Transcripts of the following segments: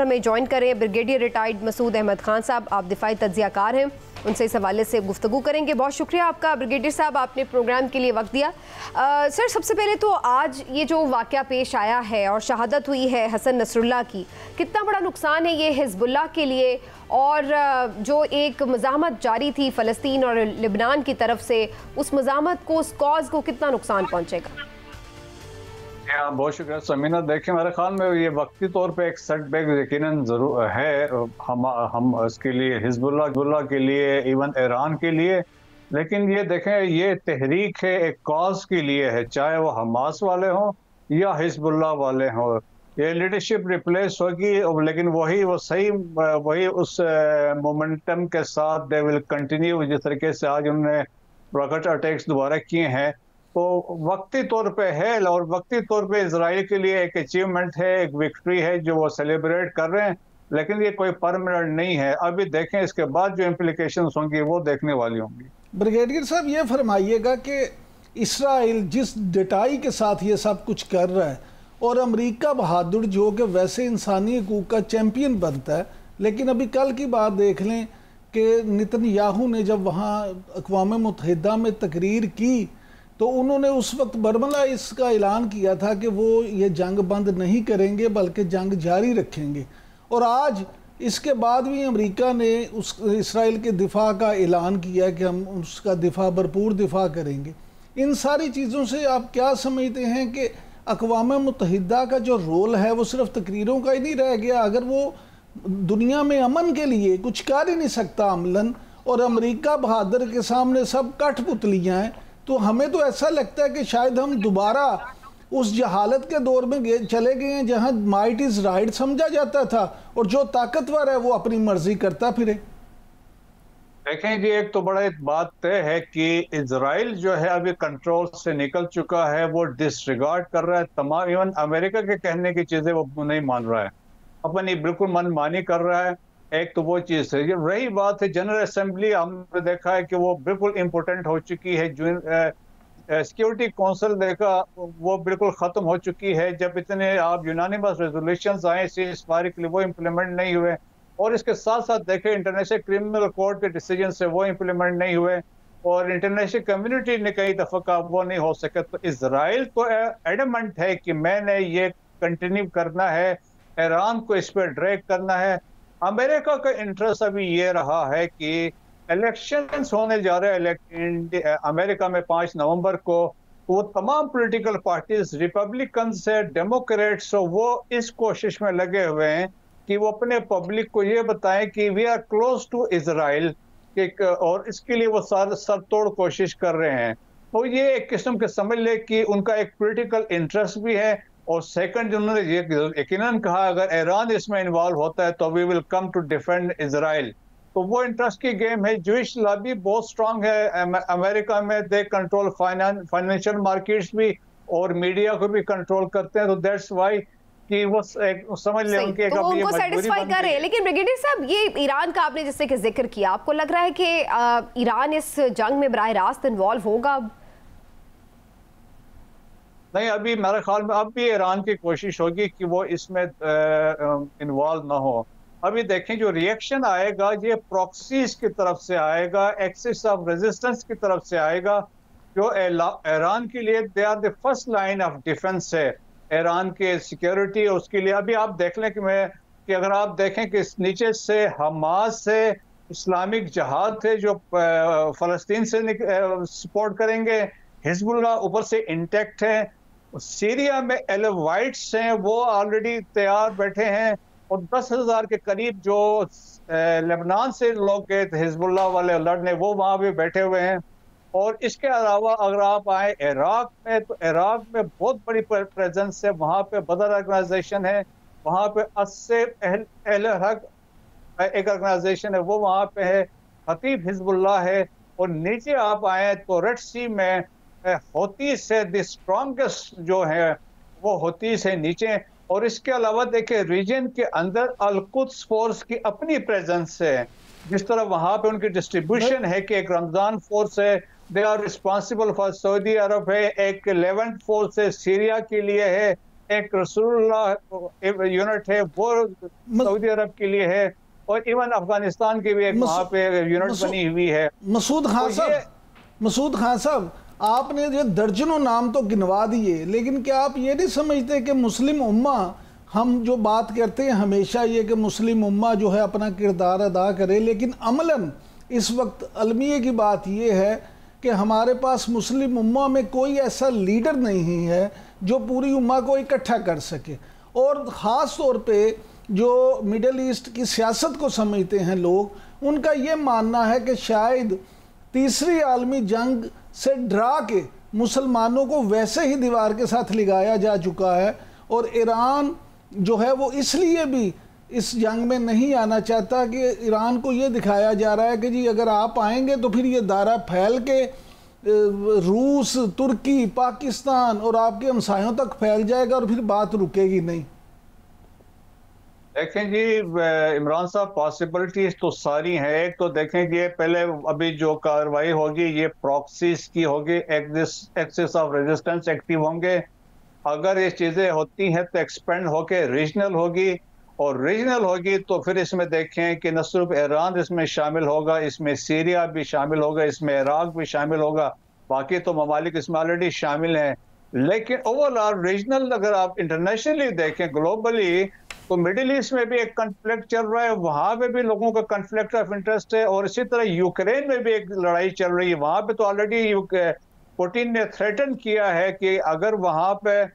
हमें ज्वाइन करें brigadier retired Masood Ahmad Khan साहब। आप दिफाई तज्जियाकार हैं, उनसे इस हवाले से गुफ्तगू करेंगे। बहुत शुक्रिया आपका ब्रिगेडियर साहब, आपने प्रोग्राम के लिए वक्त दिया। सर, सबसे पहले तो आज ये जो वाक़या पेश आया है और शहादत हुई है हसन नसरुल्लाह की, कितना बड़ा नुकसान है ये हिज़्बुल्लाह के लिए, और जो एक मज़ाहमत जारी थी फ़लस्तीन और लिबनान की तरफ से, उस मज़ाहमत को, उस कॉज को कितना नुकसान पहुँचेगा? हाँ, बहुत शुक्रिया समीना। देखिए, मेरे ख्याल में ये वक्ती तौर पे एक सेटबैक यकीनन जरूर है हम इसके लिए, हिजबुल्लाह के लिए, इवन ईरान के लिए। लेकिन ये देखें, ये तहरीक है, एक कॉज के लिए है, चाहे वो हमास वाले हों या हिजबुल्लाह वाले हों। ये लीडरशिप रिप्लेस होगी, लेकिन वही उस मोमेंटम के साथ दे विल कंटिन्यू। जिस तरीके से आज उन्होंने रॉकेट अटैक्स दोबारा किए हैं, तो वक्ती तौर पे है, और वक्ती तौर पे इजराइल के लिए एक अचीवमेंट है, एक विक्ट्री है जो वो सेलिब्रेट कर रहे हैं। लेकिन ये कोई परमानेंट नहीं है। अभी देखें, इसके बाद जो इम्प्लीकेशंस होंगी वो देखने वाली होंगी। ब्रिगेडियर साहब, ये फरमाइएगा कि इसराइल जिस डटाई के साथ ये सब कुछ कर रहा है, और अमेरिका बहादुर जो कि वैसे इंसानी हकूक़ का चैम्पियन बनता है, लेकिन अभी कल की बात देख लें कि नेतन्याहू ने जब वहाँ अक़वाम मुत्तहिदा में तकरीर की, तो उन्होंने उस वक्त बरमला इसका ऐलान किया था कि वो ये जंग बंद नहीं करेंगे बल्कि जंग जारी रखेंगे। और आज इसके बाद भी अमेरिका ने उस इसराइल के दिफा का ऐलान किया कि हम उसका दिफा, भरपूर दिफा करेंगे। इन सारी चीज़ों से आप क्या समझते हैं कि अक़वाम मुत्तहिदा का जो रोल है वो सिर्फ तकरीरों का ही नहीं रह गया? अगर वो दुनिया में अमन के लिए कुछ कर ही नहीं सकता अमलन, और अमेरिका बहादुर के सामने सब कठपुतलियाँ हैं, तो हमें तो ऐसा लगता है कि शायद हम दोबारा उस जहालत के दौर में चले गए हैं जहां माइट इज राइट समझा जाता था और जो ताकतवर है वो अपनी मर्जी करता फिरे। देखें जी, एक तो बड़ा बात तय है कि इजराइल जो है अभी कंट्रोल से निकल चुका है। वो डिसरिगार्ड कर रहा है तमाम, इवन अमेरिका के कहने की चीजें वो नहीं मान रहा है, अपनी बिल्कुल मनमानी कर रहा है। एक तो वो चीज है। ये रही बात है जनरल असेंबली, हमने देखा है कि वो बिल्कुल इम्पोर्टेंट हो चुकी है। सिक्योरिटी काउंसिल देखा, वो बिल्कुल खत्म हो चुकी है। जब इतने आप यूनानिमस रेजोल्यूशंस आए सीज़ फायर के लिए, वो इम्प्लीमेंट नहीं हुए। और इसके साथ साथ देखें, इंटरनेशनल क्रिमिनल कोर्ट के डिसीजन से वो इम्प्लीमेंट नहीं हुए, और इंटरनेशनल कम्युनिटी ने कई दफा कहा वो नहीं हो सके। तो इसराइल तो एडमेंट है कि मैंने ये कंटिन्यू करना है, ईरान को इस पर ड्रैग करना है। अमेरिका का इंटरेस्ट अभी ये रहा है कि इलेक्शंस होने जा रहे हैं अमेरिका में 5 नवंबर को। वो तमाम पॉलिटिकल पार्टीज, रिपब्लिकन से डेमोक्रेट्स, वो इस कोशिश में लगे हुए हैं कि वो अपने पब्लिक को ये बताएं कि we are close to Israel, और इसके लिए वो सरतोड़ कोशिश कर रहे हैं। तो ये एक किस्म के समझ ले कि उनका एक पॉलिटिकल इंटरेस्ट भी है। और सेकंड, उन्होंने ये यकीनन कहा अगर ईरान इसमें इन्वॉल्व होता है तो we will come to defend Israel. तो वो इंटरेस्ट की गेम है। जूइश लॉबी बहुत स्ट्रांग है अमेरिका में, दे कंट्रोल फाइनेंशियल मार्केट्स भी, और मीडिया को भी कंट्रोल करते हैं। तो दैट्स वाई कि वो समझ ले उनके तो उनको सेटिस्फाई कर रहे हैं। लेकिन ब्रिगेडियर साहब, ये ईरान का आपने जिससे कि जिक्र किया, आपको लग रहा है कि ईरान इस जंग में बराह रास्त इन्वॉल्व होगा? नहीं, अभी मेरे ख्याल में अब भी ईरान की कोशिश होगी कि वो इसमें इन्वॉल्व ना हो। अभी देखें, जो रिएक्शन आएगा ये प्रॉक्सीज की तरफ से आएगा, एक्सिस ऑफ रेजिस्टेंस की तरफ से आएगा, जो ईरान के लिए they are the first line of defence है। ईरान के सिक्योरिटी, उसके लिए अभी आप देख लें कि अगर आप देखें कि नीचे से हमास से इस्लामिक जहाद थे जो फ़लस्तीन से सपोर्ट करेंगे, हिजबुल्लाह ऊपर से इंटैक्ट है, सीरिया में एलेवाइट्स हैं वो ऑलरेडी तैयार बैठे हैं, और 10,000 के करीब जो लेबनान से लोग गए थे हिजबुल्लाह वाले लड़ने, वो वहाँ भी बैठे हुए हैं। और इसके अलावा अगर आप आए इराक में, तो इराक में बहुत बड़ी प्रेजेंस है। वहाँ पे बदर ऑर्गेनाइजेशन है, वहाँ पे अहल हक एक ऑर्गेनाइजेशन है, वो वहाँ पे है, खतीब हिजबुल्लाह है। और नीचे आप आए तो रेड सी में होती से द स्ट्रॉन्गेस्ट जो है वो होती से नीचे। और इसके अलावा देखिए, रीजन के अंदर अल-कुद्स फोर्स की अपनी प्रेजेंस है। जिस तरह वहाँ पे उनकी डिस्ट्रीब्यूशन है कि एक रमजान फोर्स है, they are responsible for Saudi Arab है, एक लेवेंट फोर्स है सीरिया के लिए है, एक रसूलुल्लाह यूनिट है वो सऊदी अरब के लिए है, और इवन अफगानिस्तान की भी एक वहाँ पे यूनिट बनी हुई है। मसूद खान साहब, मसूद खान साहब, आपने ये दर्जनों नाम तो गिनवा दिए, लेकिन क्या आप ये नहीं समझते कि मुस्लिम उम्मा, हम जो बात करते हैं हमेशा ये कि मुस्लिम उम्मा जो है अपना किरदार अदा करे, लेकिन अमलन इस वक्त अलमिये की बात ये है कि हमारे पास मुस्लिम उम्मा में कोई ऐसा लीडर नहीं है जो पूरी उम्मा को इकट्ठा कर सके। और ख़ास तौर पे जो मिडल ईस्ट की सियासत को समझते हैं लोग, उनका ये मानना है कि शायद तीसरी आलमी जंग से डरा के मुसलमानों को वैसे ही दीवार के साथ लगाया जा चुका है, और ईरान जो है वो इसलिए भी इस जंग में नहीं आना चाहता कि ईरान को ये दिखाया जा रहा है कि जी अगर आप आएंगे तो फिर ये दायरा फैल के रूस, तुर्की, पाकिस्तान और आपके हमसायों तक फैल जाएगा और फिर बात रुकेगी नहीं। देखें जी इमरान साहब, पॉसिबिलिटीज तो सारी हैं। एक तो देखें कि पहले अभी जो कार्रवाई होगी ये प्रॉक्सीज की होगी, एक्सिस ऑफ रेजिस्टेंस एक्टिव होंगे। अगर ये चीज़ें होती हैं तो एक्सपेंड होके रीजनल होगी, और रीजनल होगी तो फिर इसमें देखें कि न सिर्फ ईरान इसमें शामिल होगा, इसमें सीरिया भी शामिल होगा, इसमें इराक भी शामिल होगा, बाकी तो ममालिक इसमें ऑलरेडी शामिल हैं। लेकिन ओवरऑल रीजनल अगर आप इंटरनेशनली देखें, ग्लोबली, तो मिडिल ईस्ट में भी एक कन्फ्लिक्ट चल रहा है, वहाँ पे भी लोगों का कन्फ्लिक्ट ऑफ इंटरेस्ट है, और इसी तरह यूक्रेन में भी एक लड़ाई चल रही है। वहाँ पे तो ऑलरेडी पुतिन ने थ्रेटन किया है कि अगर वहाँ पे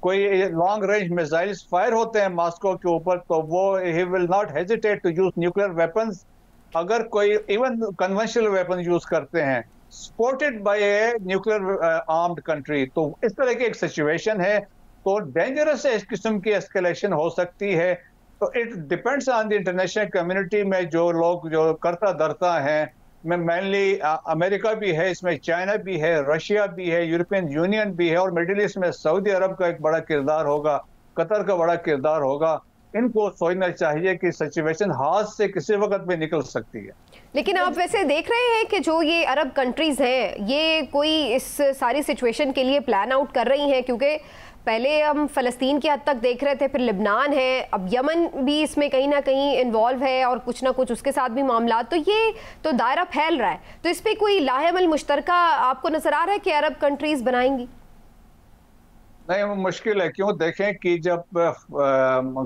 कोई लॉन्ग रेंज मिसाइल्स फायर होते हैं मॉस्को के ऊपर तो वो he will not hesitate to use nuclear weapons. अगर कोई इवन कन्वेंशनल वेपन यूज करते हैं supported by a nuclear armed country, तो इस तरह की एक सिचुएशन है, तो डेंजरस है, इस किस्म की एस्केलेशन हो सकती है। तो it depends on the international community में जो लोग जो करता धरता हैं, में मेनली अमेरिका भी है, इसमें चाइना भी है, रशिया भी है, यूरोपियन यूनियन भी है, और मिडिल ईस्ट में सऊदी अरब का एक बड़ा किरदार होगा, कतर का बड़ा किरदार होगा। इनको सोचना चाहिए कि सिचुएशन हाथ से किसी वक्त भी निकल सकती है। लेकिन आप वैसे देख रहे हैं कि जो ये अरब कंट्रीज हैं ये कोई इस सारी सिचुएशन के लिए प्लान आउट कर रही हैं, क्योंकि पहले हम फ़लस्तीन की हद तक देख रहे थे, फिर लिबनान है, अब यमन भी इसमें कहीं ना कहीं इन्वॉल्व है और कुछ ना कुछ उसके साथ भी मामला, तो ये तो दायरा फैल रहा है। तो इस पर कोई लाहेमल मुश्तरका आपको नजर आ रहा है कि अरब कंट्रीज बनाएंगी? नहीं, वो मुश्किल है। क्यों? देखें कि जब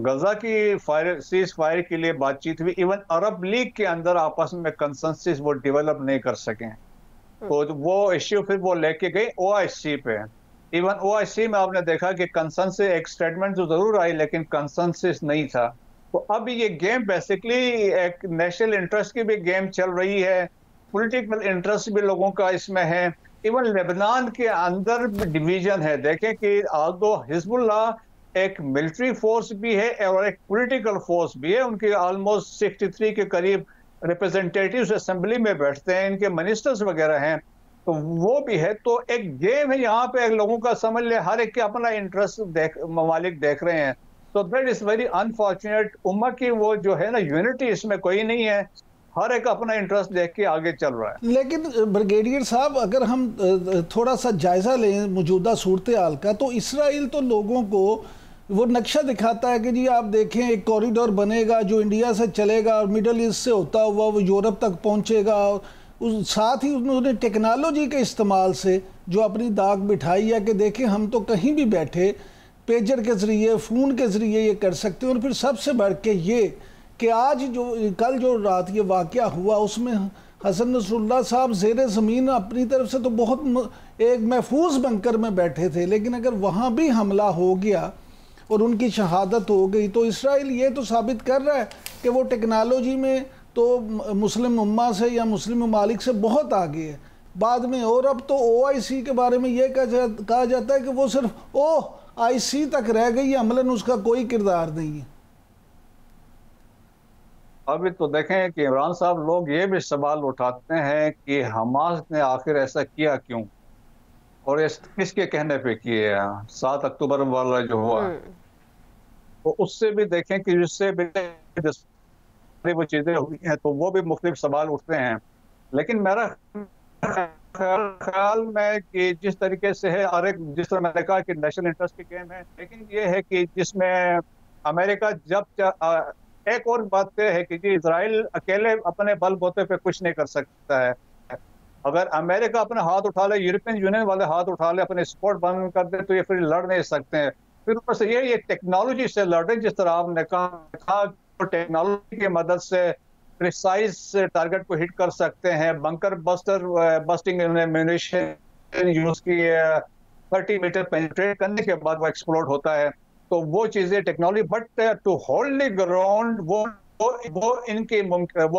गजा की सीज फायर के लिए बातचीत हुई, इवन अरब लीग के अंदर आपस में कंसेंसस वो डेवलप नहीं कर सके, तो वो इश्यू फिर वो लेके गए OIC पे। इवन OIC में आपने देखा कि कंसेंसस, एक स्टेटमेंट तो जरूर आई लेकिन कंसेंसस नहीं था। तो अब ये गेम बेसिकली एक नेशनल इंटरेस्ट की भी गेम चल रही है, पॉलिटिकल इंटरेस्ट भी लोगों का इसमें है। इवन लेबनान के अंदर डिवीजन है। देखें कि आल्दो हिजबुल्लाह एक मिलिट्री फोर्स भी है और एक पॉलिटिकल फोर्स भी है, उनके ऑलमोस्ट 63 के करीब रिप्रेजेंटेटिव्स असेंबली में बैठते हैं, इनके मिनिस्टर्स वगैरह हैं, तो वो भी है। तो एक गेम है यहाँ पे, लोगों का समझ ले, हर एक के अपना इंटरेस्ट ममालिक देख रहे हैं। तो दैट इज वेरी अनफॉर्चुनेट। उम्मा की वो जो है ना यूनिटी इसमें कोई नहीं है, हर एक अपना इंटरेस्ट देख के आगे चल रहा है। लेकिन ब्रिगेडियर साहब, अगर हम थोड़ा सा जायजा लें मौजूदा सूरत हाल का, तो इसराइल तो लोगों को वो नक्शा दिखाता है कि जी आप देखें एक कॉरिडोर बनेगा जो इंडिया से चलेगा और मिडल ईस्ट से होता हुआ वो यूरोप तक पहुंचेगा। साथ ही उन्होंने टेक्नोलॉजी के इस्तेमाल से जो अपनी दाग बिठाई है कि देखें हम तो कहीं भी बैठे पेजर के ज़रिए, फ़ोन के ज़रिए ये कर सकते हैं। और फिर सबसे बढ़ के ये कि आज जो कल जो रात ये वाक़या हुआ उसमें हसन नसरुल्लाह साहब ज़ेरे ज़मीन अपनी तरफ से तो बहुत एक महफूज बंकर में बैठे थे, लेकिन अगर वहाँ भी हमला हो गया और उनकी शहादत हो गई तो इसराइल ये तो साबित कर रहा है कि वो टेक्नोलॉजी में तो मुस्लिम उम्मा से या मुस्लिम ममालिक से बहुत आगे है बाद में। और अब तो OIC के बारे में ये कहा जाता है कि वो सिर्फ OIC तक रह गई, अमलन उसका कोई किरदार नहीं है। अभी तो देखें कि इमरान साहब, लोग ये भी सवाल उठाते हैं कि हमास ने आखिर ऐसा किया क्यों और किसके कहने पे किए। 7 अक्टूबर वाला जो हुआ तो उससे भी देखें कि जिससे वो चीज़ें हुई हैं तो वो भी मुख्तलिफ सवाल उठते हैं। लेकिन मेरा ख्याल में कि जिस तरीके से है, और एक जिस तरह मैंने कहा कि नेशनल इंटरेस्ट की गेम है, लेकिन ये है कि जिसमें अमेरिका एक और बात यह है कि जी इजराइल अकेले अपने बलबूते पे कुछ नहीं कर सकता है। अगर अमेरिका अपने हाथ उठा ले, यूरोपियन यूनियन वाले हाथ उठा ले, अपने स्पोर्ट बंद कर दे, तो ये फिर लड़ नहीं सकते हैं। फिर ऊपर से ये टेक्नोलॉजी से लड़ रहे, जिस तरह आपने कहा तो टेक्नोलॉजी की मदद से प्रिसाइज टारगेट को हिट कर सकते हैं। बंकर बस्टिंग म्यूनिशन यूज की 30 मीटर पेनिट्रेट करने के बाद वो एक्सप्लोड होता है। तो वो चीजें technology, but to hold the ground वो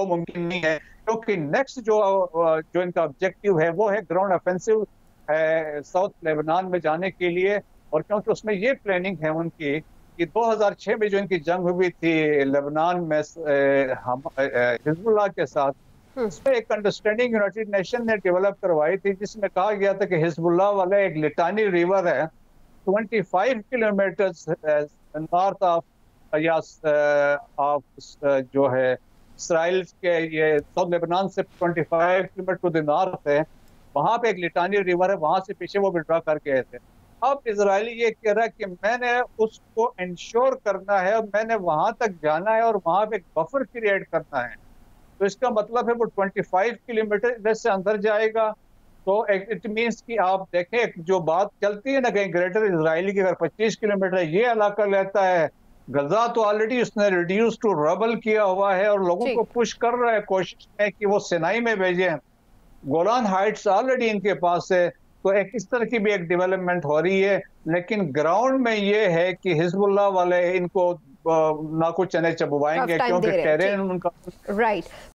मुमकिन नहीं है, क्योंकि नेक्स्ट जो इनका ऑब्जेक्टिव है वो है ग्राउंड ऑफेंसिव साउथ लेबनान में जाने के लिए। और क्योंकि उसमें ये प्लानिंग है उनकी कि 2006 में जो इनकी जंग हुई थी लेबनान में हिजबुल्लाह के साथ, उसमें एक अंडरस्टैंडिंग यूनाइटेड नेशन ने डेवलप करवाई थी, जिसमें कहा गया था कि हिजबुल्लाह वाला एक लिटानी रिवर है 25 किलोमीटर नॉर्थ ऑफ जो है इसराइल के, ये साउथ लेबनान से 25 किलोमीटर टू द नॉर्थ है, वहां पे एक लिटानी रिवर है, वहां से पीछे वो विड्रॉ करके आए थे। अब इजरायली ये कह रहा है कि मैंने उसको इंश्योर करना है और मैंने वहां तक जाना है और वहां पे एक बफर क्रिएट करना है। तो इसका मतलब है वो 25 किलोमीटर इधर से अंदर जाएगा। तो इट मीन्स कि आप देखें, जो बात चलती है ना कहीं ग्रेटर इजरायली की, अगर 25 किलोमीटर ये इलाका लेता है, गजा तो ऑलरेडी उसने रिड्यूस टू रबल किया हुआ है और लोगों को पुश कर रहा है कोशिश में कि वो सिनाई में भेजें। गोलान हाइट्स ऑलरेडी इनके पास है। तो एक इस तरह की भी एक डेवलपमेंट हो रही है, लेकिन ग्राउंड में ये है कि हिजबुल्लाह वाले इनको ना कुछ चने चबवाएंगे, क्योंकि टेरेन उनका राइट।